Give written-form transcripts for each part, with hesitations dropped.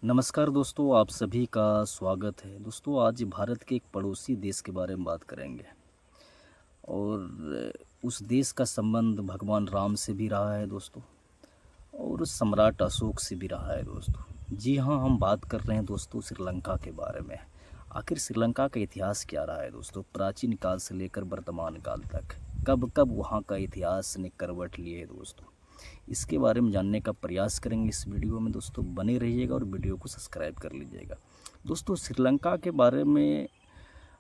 नमस्कार दोस्तों, आप सभी का स्वागत है। दोस्तों, आज भारत के एक पड़ोसी देश के बारे में बात करेंगे और उस देश का संबंध भगवान राम से भी रहा है दोस्तों, और सम्राट अशोक से भी रहा है दोस्तों। जी हाँ, हम बात कर रहे हैं दोस्तों श्रीलंका के बारे में। आखिर श्रीलंका का इतिहास क्या रहा है दोस्तों, प्राचीन काल से लेकर वर्तमान काल तक कब कब वहाँ का इतिहास ने करवट ली है दोस्तों। इसके बारे में जानने का प्रयास करेंगे इस वीडियो में दोस्तों। बने रहिएगा और वीडियो को सब्सक्राइब कर लीजिएगा दोस्तों। श्रीलंका के बारे में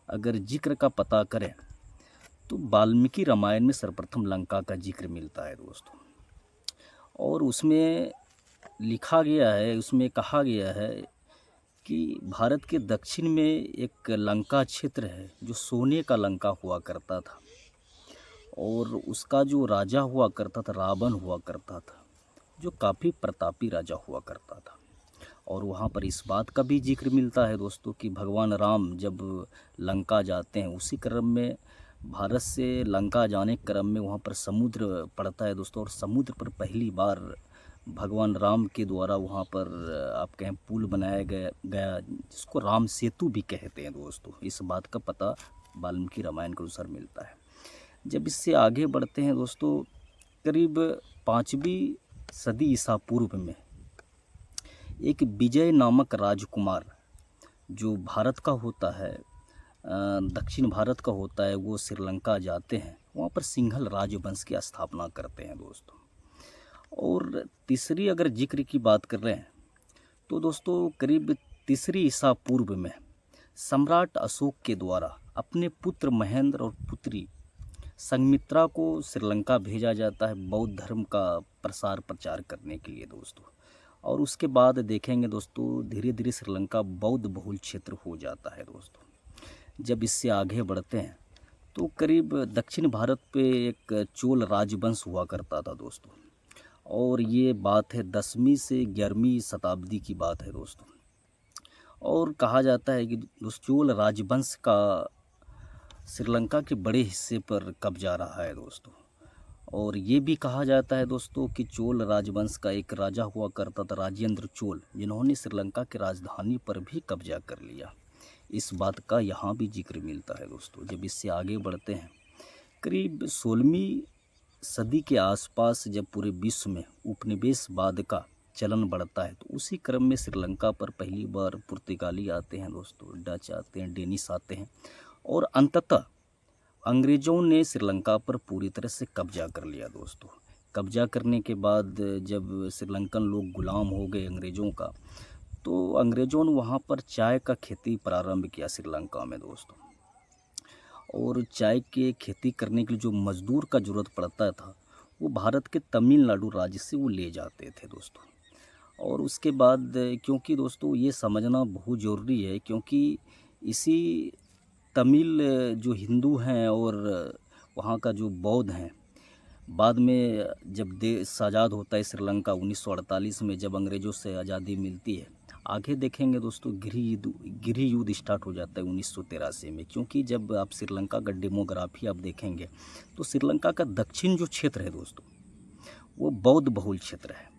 अगर जिक्र का पता करें तो वाल्मीकि रामायण में सर्वप्रथम लंका का जिक्र मिलता है दोस्तों, और उसमें लिखा गया है, उसमें कहा गया है कि भारत के दक्षिण में एक लंका क्षेत्र है जो सोने का लंका हुआ करता था, और उसका जो राजा हुआ करता था रावण हुआ करता था, जो काफ़ी प्रतापी राजा हुआ करता था। और वहाँ पर इस बात का भी जिक्र मिलता है दोस्तों कि भगवान राम जब लंका जाते हैं, उसी क्रम में भारत से लंका जाने के क्रम में वहाँ पर समुद्र पड़ता है दोस्तों, और समुद्र पर पहली बार भगवान राम के द्वारा वहाँ पर आप कहें पुल बनाया गया जिसको राम सेतु भी कहते हैं दोस्तों। इस बात का पता वाल्मीकि रामायण के अनुसार मिलता है। जब इससे आगे बढ़ते हैं दोस्तों, करीब 5वीं सदी ईसा पूर्व में एक विजय नामक राजकुमार जो भारत का होता है, दक्षिण भारत का होता है, वो श्रीलंका जाते हैं। वहाँ पर सिंहल राजवंश की स्थापना करते हैं दोस्तों। और तीसरी अगर जिक्र की बात कर रहे हैं तो दोस्तों करीब 3री ईसा पूर्व में सम्राट अशोक के द्वारा अपने पुत्र महेंद्र और पुत्री संघमित्रा को श्रीलंका भेजा जाता है बौद्ध धर्म का प्रसार प्रचार करने के लिए दोस्तों। और उसके बाद देखेंगे दोस्तों, धीरे धीरे श्रीलंका बौद्ध बहुल क्षेत्र हो जाता है दोस्तों। जब इससे आगे बढ़ते हैं तो करीब दक्षिण भारत पे एक चोल राजवंश हुआ करता था दोस्तों, और ये बात है 10वीं से 11वीं शताब्दी की बात है दोस्तों। और कहा जाता है कि उस चोल राजवंश का श्रीलंका के बड़े हिस्से पर कब्जा रहा है दोस्तों। और ये भी कहा जाता है दोस्तों कि चोल राजवंश का एक राजा हुआ करता था राजेंद्र चोल, जिन्होंने श्रीलंका की राजधानी पर भी कब्जा कर लिया। इस बात का यहाँ भी जिक्र मिलता है दोस्तों। जब इससे आगे बढ़ते हैं, करीब 16वीं सदी के आसपास जब पूरे विश्व में उपनिवेशवाद का चलन बढ़ता है, तो उसी क्रम में श्रीलंका पर पहली बार पुर्तगाली आते हैं दोस्तों, डच आते हैं, डेनिश आते हैं, और अंततः अंग्रेज़ों ने श्रीलंका पर पूरी तरह से कब्जा कर लिया दोस्तों। कब्जा करने के बाद जब श्रीलंकन लोग गुलाम हो गए अंग्रेज़ों का, तो अंग्रेज़ों ने वहाँ पर चाय का खेती प्रारंभ किया श्रीलंका में दोस्तों। और चाय के खेती करने के लिए जो मज़दूर का ज़रूरत पड़ता था, वो भारत के तमिलनाडु राज्य से वो ले जाते थे दोस्तों। और उसके बाद क्योंकि दोस्तों ये समझना बहुत ज़रूरी है, क्योंकि इसी तमिल जो हिंदू हैं और वहाँ का जो बौद्ध हैं, बाद में जब देश आज़ाद होता है श्रीलंका 1948 में, जब अंग्रेज़ों से आज़ादी मिलती है, आगे देखेंगे दोस्तों गृह युद्ध स्टार्ट हो जाता है 1983 में। क्योंकि जब आप श्रीलंका का डेमोग्राफी आप देखेंगे तो श्रीलंका का दक्षिण जो क्षेत्र है दोस्तों, वो बौद्ध बहुल क्षेत्र है,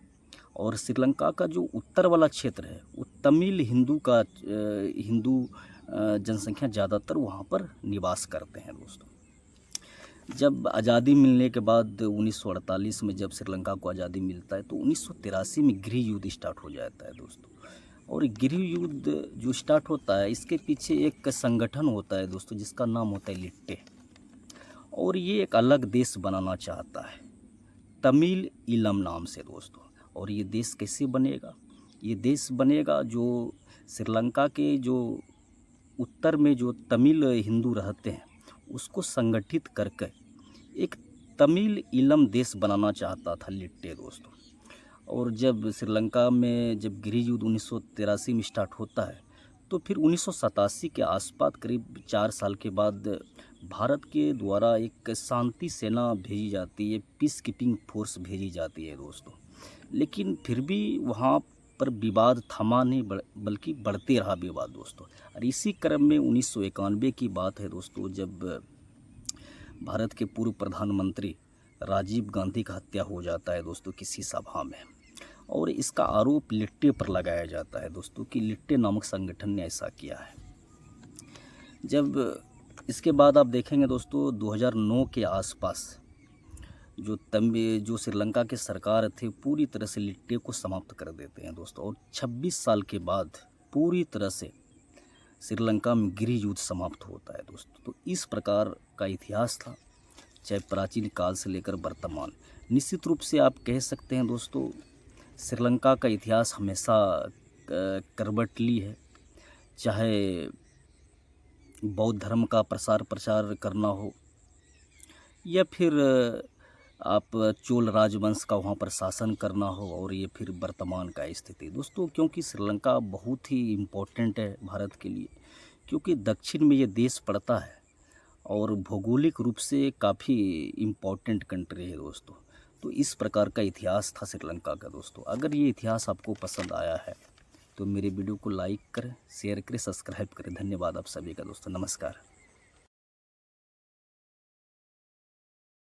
और श्रीलंका का जो उत्तर वाला क्षेत्र है वो तमिल हिंदू जनसंख्या ज़्यादातर वहाँ पर निवास करते हैं दोस्तों। जब आज़ादी मिलने के बाद 1948 में जब श्रीलंका को आज़ादी मिलता है, तो 1983 में गृह युद्ध स्टार्ट हो जाता है दोस्तों। और गृह युद्ध जो स्टार्ट होता है, इसके पीछे एक संगठन होता है दोस्तों जिसका नाम होता है लिट्टे, और ये एक अलग देश बनाना चाहता है तमिल ईलम नाम से दोस्तों। और ये देश कैसे बनेगा? ये देश बनेगा जो श्रीलंका के जो उत्तर में जो तमिल हिंदू रहते हैं उसको संगठित करके एक तमिल ईलम देश बनाना चाहता था लिट्टे दोस्तों। और जब श्रीलंका में जब गृह युद्ध 1983 में स्टार्ट होता है, तो फिर 1987 के आसपास करीब 4 साल के बाद भारत के द्वारा एक शांति सेना भेजी जाती है, पीस कीपिंग फोर्स भेजी जाती है दोस्तों। लेकिन फिर भी वहाँ पर विवाद थमा नहीं, बल्कि बढ़ते रहा विवाद दोस्तों। और इसी क्रम में 1991 की बात है दोस्तों, जब भारत के पूर्व प्रधानमंत्री राजीव गांधी का हत्या हो जाता है दोस्तों किसी सभा में। और इसका आरोप लिट्टे पर लगाया जाता है दोस्तों कि लिट्टे नामक संगठन ने ऐसा किया है। जब इसके बाद आप देखेंगे दोस्तों 2009 के आसपास जो श्रीलंका के सरकार थे पूरी तरह से लिट्टे को समाप्त कर देते हैं दोस्तों, और 26 साल के बाद पूरी तरह से श्रीलंका में गृह युद्ध समाप्त होता है दोस्तों। तो इस प्रकार का इतिहास था, चाहे प्राचीन काल से लेकर वर्तमान। निश्चित रूप से आप कह सकते हैं दोस्तों श्रीलंका का इतिहास हमेशा करवटली है, चाहे बौद्ध धर्म का प्रचार करना हो या फिर आप चोल राजवंश का वहाँ पर शासन करना हो, और ये फिर वर्तमान का स्थिति दोस्तों। क्योंकि श्रीलंका बहुत ही इम्पोर्टेंट है भारत के लिए, क्योंकि दक्षिण में ये देश पड़ता है और भौगोलिक रूप से काफ़ी इम्पोर्टेंट कंट्री है दोस्तों। तो इस प्रकार का इतिहास था श्रीलंका का दोस्तों। अगर ये इतिहास आपको पसंद आया है तो मेरे वीडियो को लाइक करें, शेयर करें, सब्सक्राइब करें। धन्यवाद आप सभी का दोस्तों। नमस्कार।